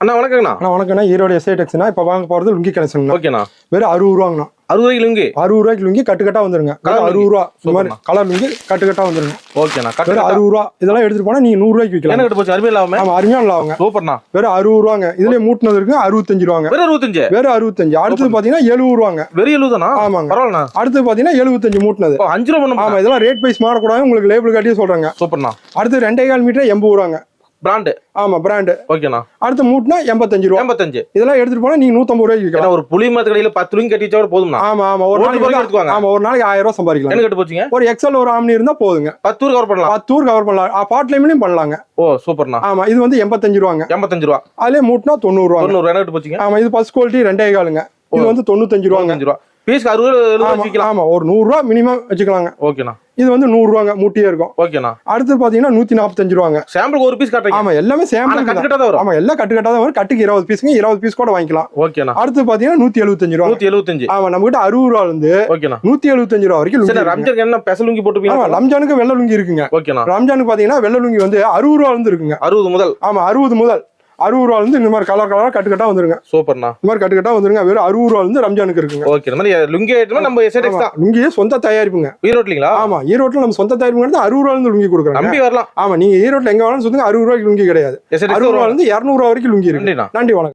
அண்ணா வணக்கங்கண்ணா. அண்ணா வணக்கண்ணா. ஈரோடு எஸ்ஐ டெக்ஸ்னா இப்போ வாங்க போகிறது லுங்கி கலெக்ஷன். ஓகேண்ணா. வெறும் 60 ரூபாங்கண்ணா. 60 ரூபாய்க்கு லுங்கி. 60 ரூபாய்க்கு லுங்கி கட்டுக்கட்டா வந்துருங்க. 60 ரூபா இந்த மாதிரி கலர் லுங்கி கட்டுக்கட்டா வந்துருங்க. ஓகேண்ணா. வெறும் 60 ரூபா. இதெல்லாம் எடுத்துட்டு போனா நீங்க 100 ரூபாய்க்கு விற்கலாம். என்ன கட்டு போச்சு? அருமையா இல்லாம. ஆமா, அருமையான லாபங்க. சூப்பர்ண்ணா. வெறும் 60 ரூபாங்க. இதுலயே மூட்டினது இருக்கு 65 ரூபாங்க. வெறும் 65. வெறும் 65. அடுத்து பாத்தீங்கன்னா 70 ரூபாங்க. வெறும் 70 தானா? ஆமாங்க. பரவாயில்லண்ணா. அடுத்து பாத்தீங்கன்னா 75 மூட்டினது. 5 ரூபா பண்ணுமா? ஆமா, இதெல்லாம் ரேட் வைஸ் மாறக்கூடாது, உங்களுக்கு லேபிள் காட்டியே சொல்றாங்க. சூப்பர்ண்ணா. அடுத்து 2.25 மீட்டர் 80 ரூபாங்க. பிராண்ட். ஆமா, பிராண்ட். ஓகேண்ணா. அடுத்து மூட்னா 85 ரூபா. 85. இதெல்லாம் எடுத்துட்டு போனா நீங்க 150 ரூபாய்க்கு விற்கலாம். ஒரு புளி மரத்து கடையில 10 லுங்கி கட்டி வச்சா போதும்ண்ணா. ஆமா ஆமா, ஒரு நாளைக்கு எடுத்துவாங்க. ஆமா, ஒரு நாளைக்கு 1000 ரூபாய் சம்பாதிக்கலாம். என்ன கட்டு போச்சுங்க? ஒரு எக்ஸல் ஒரு ஆம்னி இருந்தா போதுங்க. 10 ஊர் கவர் பண்ணலாம். 10 ஊர் கவர் பண்ணலாம். பார்ட் லைம்லயும் பண்ணலாங்க. ஓ சூப்பர்ண்ணா. ஆமா, இது வந்து 85 ரூபாங்க. 85 ரூபா. அதுலயே மூட்னா 90 ரூபா. 90. என்ன கட்டு போச்சுங்க? ஆமா, இது ஃபர்ஸ்ட் குவாலிட்டி 2.25ங்க. இது வந்து 95 ரூபாங்க. 95 ரூபா. பீஸ்க்கு 60 70 வச்சுக்கலாம். ஆமா, ஒரு 100 ரூபா மினிமம் வச்சுக்கலாங்க. ஓகேண்ணா. இது வந்து 100 ரூபாங்க, மூட்டியே இருக்கும். ஓகேண்ணா. அடுத்து பாத்தீங்கன்னா 145 ரூபாங்க. சாம்பிளுக்கு ஒரு பீஸ் காட்டுறீங்க? ஆமா, எல்லாமே சாம்பிள் கட்டுக்கட்டா தான் வரும். ஆமா, எல்லாம் கட்டுக்கட்டா தான் வரும். கட்டுக்கு 20 பீஸ்ங்க. 20 பீஸ் கூட வாங்கிக்கலாம். ஓகேண்ணா. அடுத்து பாத்தீங்கன்னா 175 ரூபா. 175. ஆமா, நம்ம கிட்ட 60 ரூபால இருந்து ஓகேண்ணா 175 ரூபா வரைக்கும் சரி. ரம்ஜானுக்கு என்ன பெசல் லுங்கி போட்டுப்பீங்க? ஆமா, ரம்ஜானுக்கு வெள்ளை லுங்கி இருக்குங்க. ஓகேண்ணா. ரம்ஜானுக்கு பாத்தீங்கன்னா வெள்ளை லுங்கி வந்து 60 ரூபால இருந்து இருக்குங்க. 60 முதல். ஆமா, 60 முதல் 60 ரூபால இருந்து இந்த மாதிரி கலர் கலரா கட்டுக்கட்டா வந்துருங்க. சூப்பர்ண்ணா. இந்த மாதிரி கட்டுக்கட்டா வந்துருங்க. வெறும் 60 ரூபால இருந்து ரம்ஜானுக்கு இருக்குங்க. ஓகே. இந்த மாதிரி லுங்கி ஐட்டமா நம்ம எஸ்ஐடெக்ஸ் தான். லுங்கியே சொந்த தயாரிப்புங்க. ஈரோட்லீங்களா? ஆமா, ஈரோட்ல நம்ம சொந்த தயாரிப்பு 60 ரூபால இருந்து லுங்கி கொடுக்குறாங்க. நம்பி வரலாம். ஆமா, நீங்க ஈரோட்ல எங்க வேணாலும் சொல்லுங்க, 60 ரூபாய்க்கு லுங்கி கிடையாது. 60 ரூபால இருந்து 200 ரூபா வரைக்கும் லுங்கி இருக்கு. நன்றி, வணக்கம்.